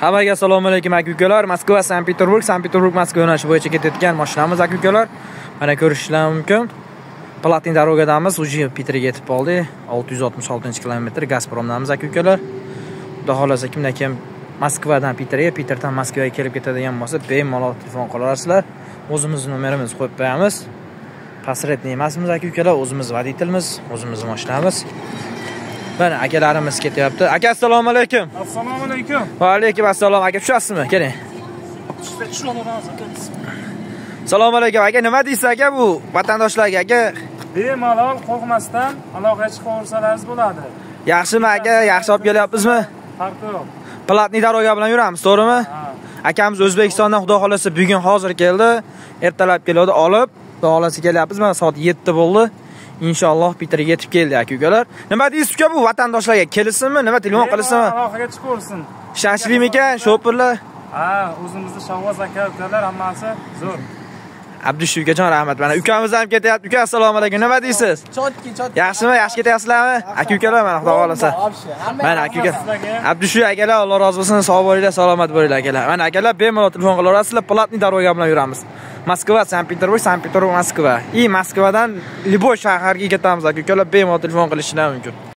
Hammaga assalomu alaykum aka-ukalar. Moskva, Sankt-Peterburg, Sankt-Peterburg, Moskva yo'nalishi bo'yicha ketayotgan mashinamiz aka-ukalar. Mana ko'rishingiz mumkin. Platni darogadamiz, уже Piteriga yetib qoldik. 666-kilometr Gazpromdamiz aka-ukalar. Xudo xolasa kimdan kim Moskvadan Piteriga, Piterdan Moskvaga kelib ketadigan bo'lsa, bemalol telefon qilasizlar. O'zimizning nomerimizni qo'yib qo'yamiz. Pasretni emasmiz aka-ukalar, o'zimiz voditelimiz, o'zimizning mashinamiz. Mana akalarimiz ketyapti. Aka assalomu alaykum. Assalomu alaykum. Va alaykum assalom. Aka tushasizmi? Keling. Assalomu alaykum aka. Nima deysiz aka bu vatandoshlarga aka? Bemalol qo'rqmasdan aloqaga chiqaversangiz bo'ladi. Yaxshimi aka? Yaxshi olib kelyapmizmi? Farqi yo'q. Platni daroga bilan yuramiz, to'g'rimi? Akamiz O'zbekistondan xudo xolasa bugun hozir keldi. Ertalab keladi olib, xudo xolasa kelyapmiz. Mana soat 7 bo'ldi. Inshaalloh Piteriga yetib keldi aka-ukalar. Nima deysiz uka bu vatandoshlarga kelisizmi? Nima telefon qilasizmi? Aloqaga chiqaversin. Ishonchli ekan shopirlar? Ha, o'zimizning Shavvoz aka-ukalar hammasi zo'r. Abdush ukajon rahmat. Mana ukamiz ham ketyapti. Uka assalomu alaykum. Nima deysiz? Chotki. Yaxshimi? Yaxshi ketyapsizlarmi? Aka-ukalar mana xudo xolasa. Mana aka-uka. Abdush akalar, Alloh rozi bo'lsin. Sog' bo'linglar, salomat bo'linglar akalar. Mana akalar bemalol telefon qilaverasizlar. Platni daroga bilan yuramiz. Moskva, Sankt-Peterburg, Sankt-Peterburg, Moskva. Moskvadan Liboy shahriga ketamiz aka-ukalar. Bemalol telefon qilishingiz mumkin.